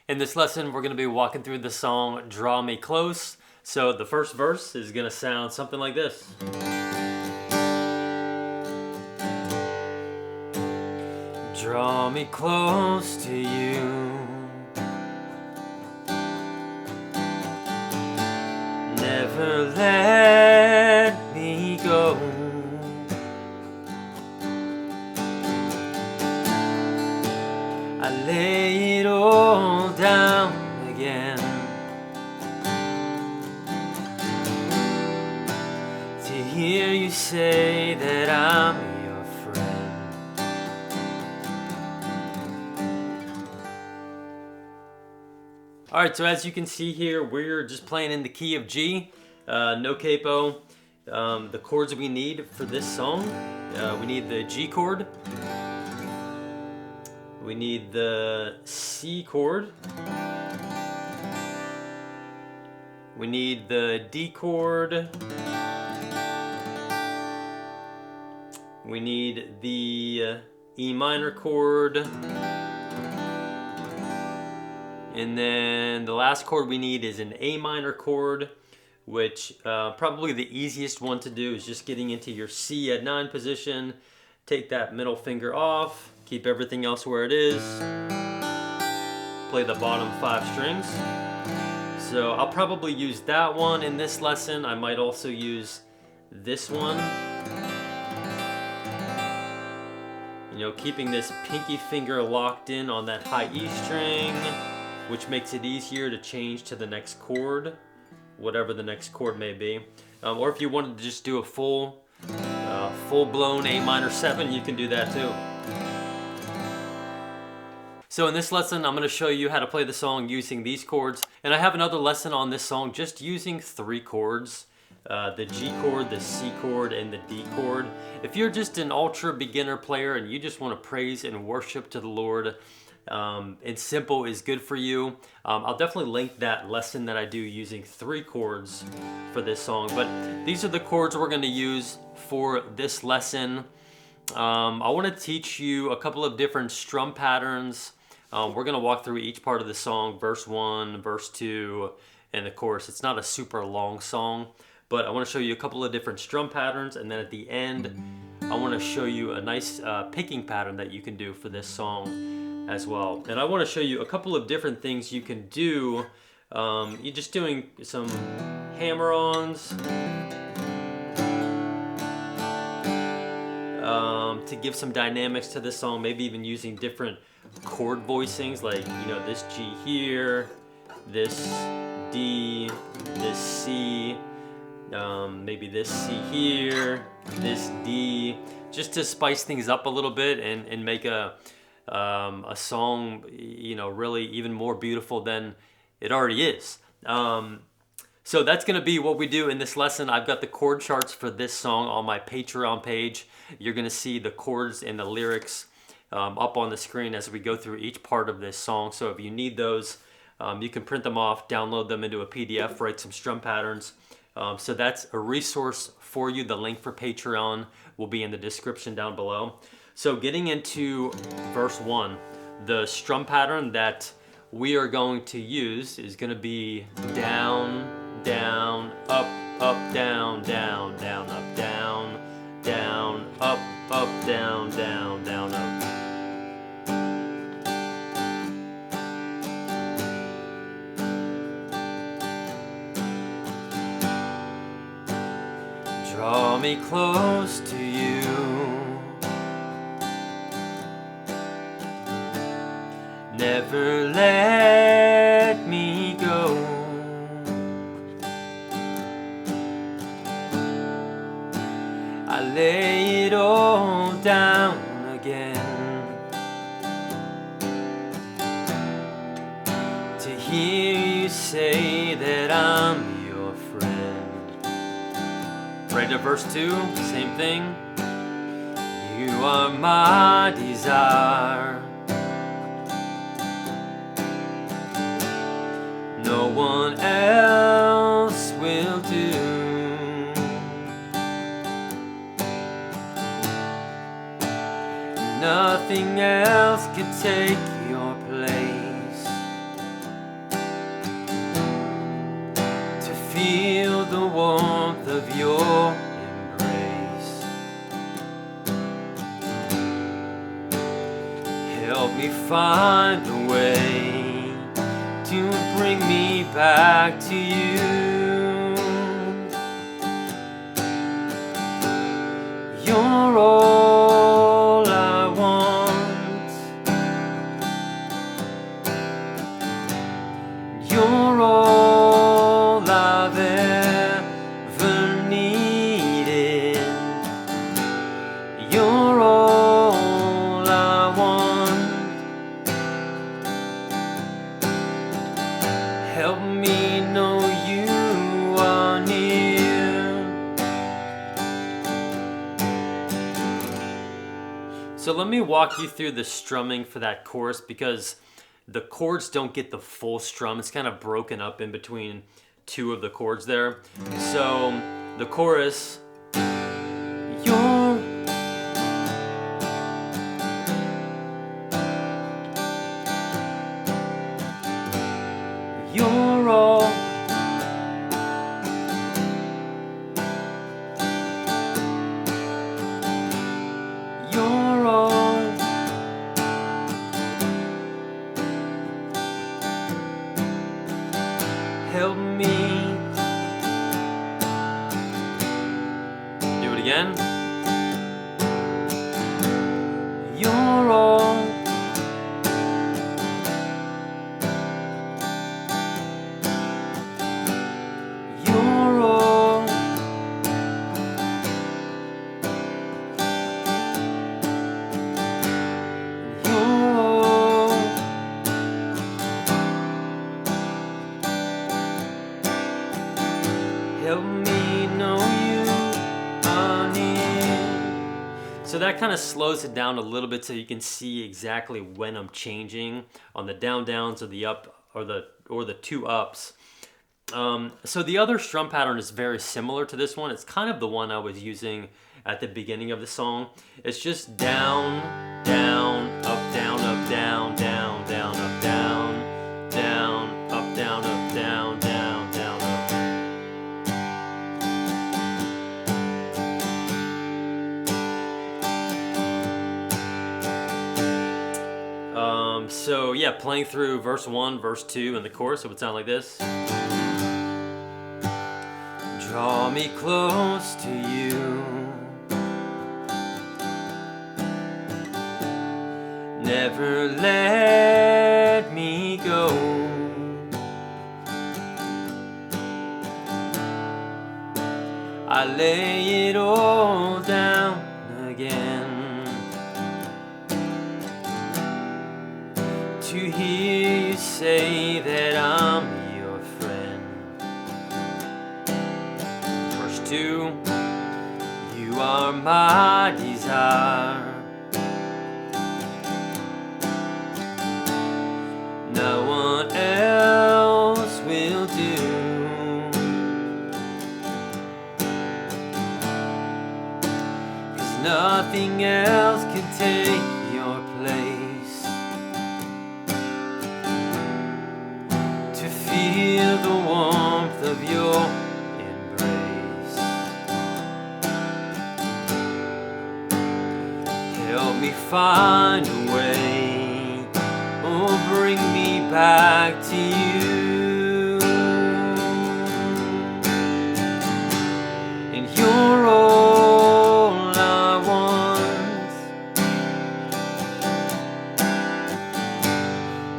In this lesson, we're going to be walking through the song Draw Me Close. So the first verse is going to sound something like this. Draw me close to you, never let me go. I lay it all down again to hear you say that I'm your friend. Alright, so as you can see here, we're just playing in the key of G, no capo. The chords we need for this song, we need the G chord. We need the C chord. We need the D chord. We need the E minor chord. And then the last chord we need is an A minor chord, which probably the easiest one to do is just getting into your C at 9 position. Take that middle finger off. Keep everything else where it is. Play the bottom 5 strings. So I'll probably use that one in this lesson. I might also use this one. You know, keeping this pinky finger locked in on that high E string, which makes it easier to change to the next chord, whatever the next chord may be. Or if you wanted to just do a full-blown A minor 7, you can do that too. So in this lesson, I'm going to show you how to play the song using these chords. And I have another lesson on this song just using 3 chords. The G chord, the C chord, and the D chord. If you're just an ultra beginner player and you just want to praise and worship to the Lord, and simple is good for you, I'll definitely link that lesson that I do using 3 chords for this song. But these are the chords we're going to use for this lesson. I want to teach you a couple of different strum patterns. We're going to walk through each part of the song, verse 1, verse 2, and the chorus. It's not a super long song, but I want to show you a couple of different strum patterns, and then at the end, I want to show you a nice picking pattern that you can do for this song as well. And I want to show you a couple of different things you can do. You're just doing some hammer-ons to give some dynamics to this song, maybe even using different chord voicings, like, you know, this G here, this D, this C, maybe this C here, this D, just to spice things up a little bit and make a song, you know, really even more beautiful than it already is. So that's going to be what we do in this lesson. I've got the chord charts for this song on my Patreon page. You're going to see the chords and the lyrics up on the screen as we go through each part of this song. So if you need those, you can print them off, download them into a PDF, write some strum patterns. So that's a resource for you. The link for Patreon will be in the description down below. So getting into verse 1, the strum pattern that we are going to use is going to be down, down, up, up, down, down, down, up, down, down, up, up, down, down, down, up. Draw me close to you, never let me go. I lay it all down again to hear you say that I'm your friend. Right to verse 2, same thing. You are my desire, no one else will do. Nothing else could take your place. the warmth of your embrace. Help me find a way to bring me back to you. You're all I want. You're all I've ever needed. You're all I want. Help me know you are near. So let me walk you through the strumming for that chorus, because the chords don't get the full strum. It's kind of broken up in between two of the chords there. So the chorus, you're all you're all help me. Do it again. You're all you're all you're all help me know you are near. So that kind of slows it down a little bit so you can see exactly when I'm changing on the down downs or the up or the two ups. So the other strum pattern is very similar to this one. It's kind of the one I was using at the beginning of the song. It's just down, down, up, down, up, down, down, down, up, down, down, up, down, up, down, down, down, up. So yeah, playing through verse 1, verse 2, and the chorus, it would sound like this. Draw me close to you. Never let me go. I lay it all down again to hear you say that I'm your friend. Verse 2, you are my desire. No one else will do. 'Cause nothing else can take your place. To feel the warmth of your embrace. Help me find a way. Oh, bring me back to you. And you're all I want.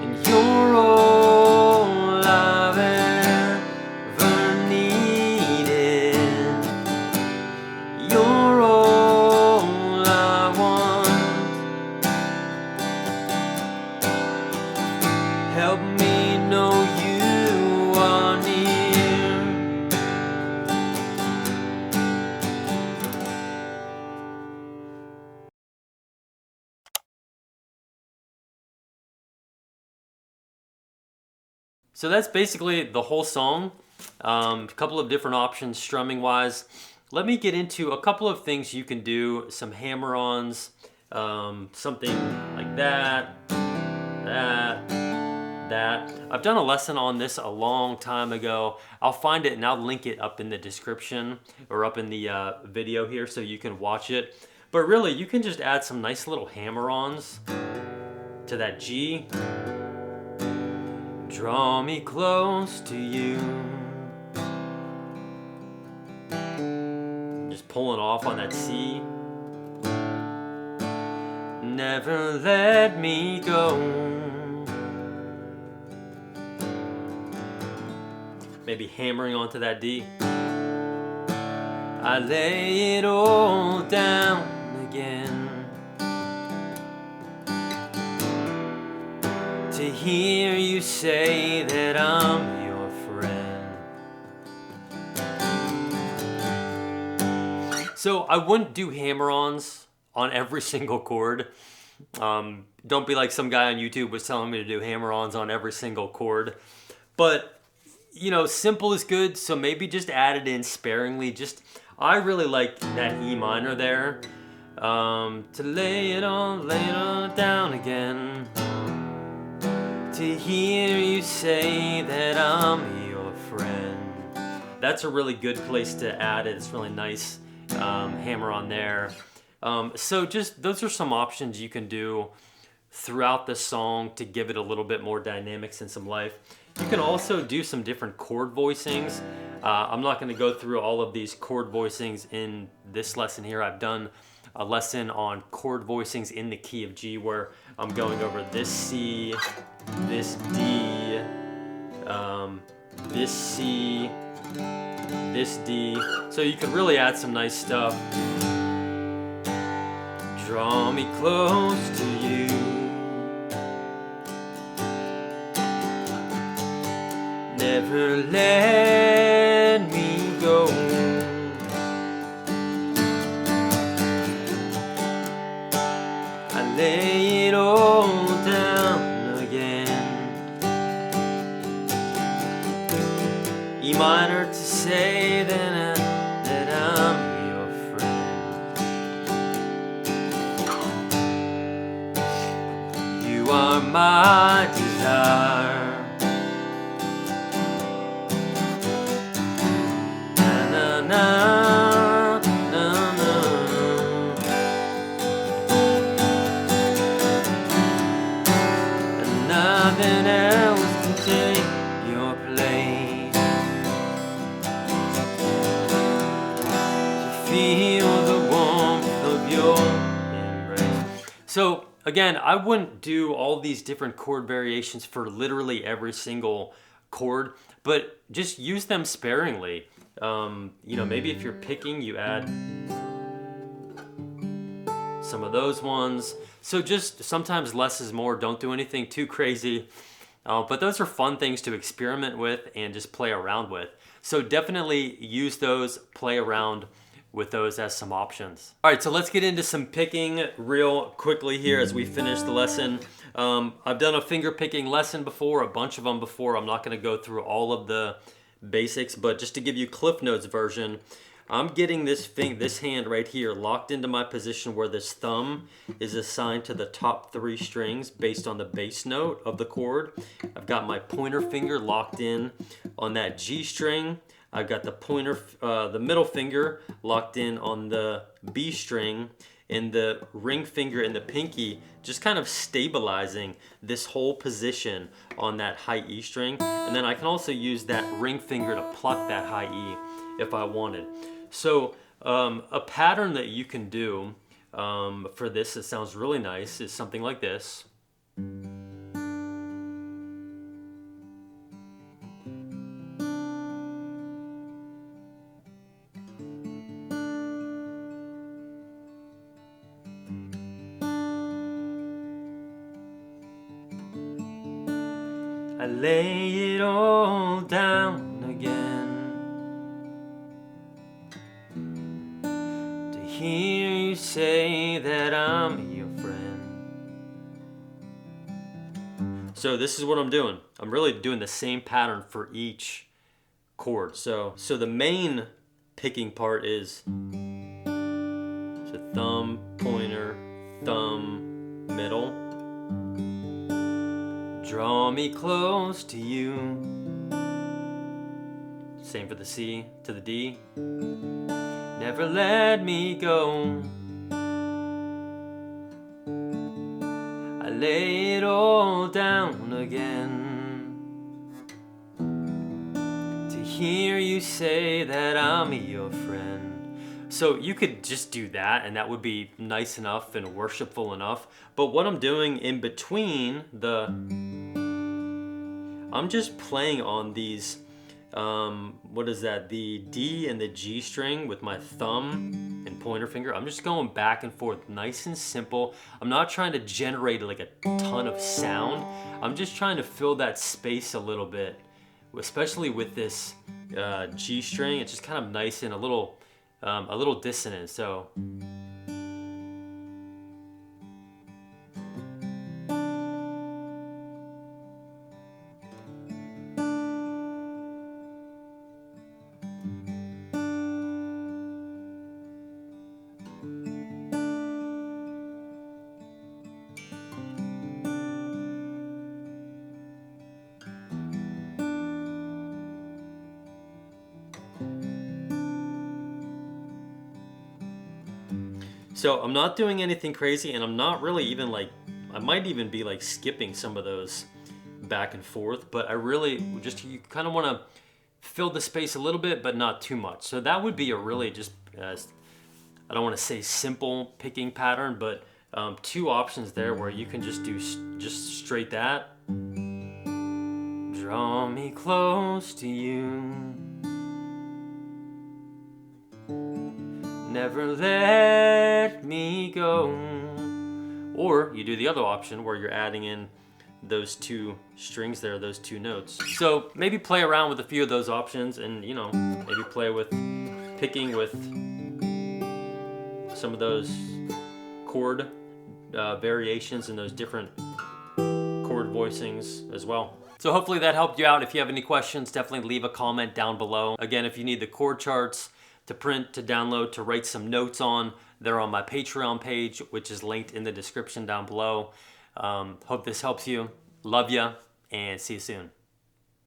And you're all I've ever needed. You're all I want. Help me know you are near. So that's basically the whole song. A couple of different options strumming wise. Let me get into a couple of things you can do. Some hammer-ons, something like that, that. I've done a lesson on this a long time ago. I'll find it and I'll link it up in the description or up in the video here so you can watch it. But really, you can just add some nice little hammer-ons to that G. Draw me close to you. Just pulling off on that C. Never let me go. Maybe hammering onto that D. I lay it all down again to hear you say that I'm your friend. So I wouldn't do hammer-ons on every single chord. Don't be like some guy on YouTube was telling me to do hammer-ons on every single chord. But, you know, simple is good, so maybe just add it in sparingly. I really like that E minor there. To lay it all down again. To hear you say that I'm your friend. That's a really good place to add it. It's really nice hammer on there. So just those are some options you can do throughout the song to give it a little bit more dynamics and some life. You can also do some different chord voicings. I'm not going to go through all of these chord voicings in this lesson here. I've done a lesson on chord voicings in the key of G where I'm going over this C, this D, this C, this D. So you can really add some nice stuff. Draw me close to you. Never let me go. I lay it all down again. E minor to say that I'm your friend. You are my desire. Na, na, na. And nothing else can take your place. To feel the warmth of your embrace. So again, I wouldn't do all these different chord variations for literally every single chord, but just use them sparingly. You know, maybe if you're picking, you add some of those ones. So just sometimes less is more. Don't do anything too crazy. But those are fun things to experiment with and just play around with. So definitely use those, play around with those as some options. All right, so let's get into some picking real quickly here as we finish the lesson. I've done a finger picking lesson before, a bunch of them before. I'm not going to go through all of the basics, but just to give you Cliff Notes version, I'm getting this hand right here locked into my position where this thumb is assigned to the top 3 strings based on the bass note of the chord. I've got my pointer finger locked in on that G string. I've got the middle finger locked in on the B string, and the ring finger and the pinky just kind of stabilizing this whole position on that high E string. And then I can also use that ring finger to pluck that high E if I wanted. So a pattern that you can do for this that sounds really nice is something like this. I lay it all down again to hear you say that I'm your friend. So this is what I'm doing. I'm really doing the same pattern for each chord. So the main picking part is thumb, pointer, thumb, middle. Draw me close to you. Same for the C to the D. Never let me go. I lay it all down again to hear you say that I'm your friend. So you could just do that and that would be nice enough and worshipful enough. But what I'm doing in between I'm just playing on these, what is that? The D and the G string with my thumb and pointer finger. I'm just going back and forth, nice and simple. I'm not trying to generate like a ton of sound. I'm just trying to fill that space a little bit, especially with this G string. It's just kind of nice and a little dissonant. So. So I'm not doing anything crazy, and I'm not really even like, I might even be like skipping some of those back and forth, but I really just, you kind of want to fill the space a little bit, but not too much. So that would be a really just, I don't want to say simple picking pattern, but two options there where you can just do just straight that. Draw me close to you. Never let me go. Or you do the other option where you're adding in those two strings there, those two notes. So maybe play around with a few of those options and, you know, maybe play with picking with some of those chord variations and those different chord voicings as well. So hopefully that helped you out. If you have any questions, definitely leave a comment down below. Again, if you need the chord charts to print, to download, to write some notes on, they're on my Patreon page, which is linked in the description down below. Hope this helps you. Love ya, and see you soon.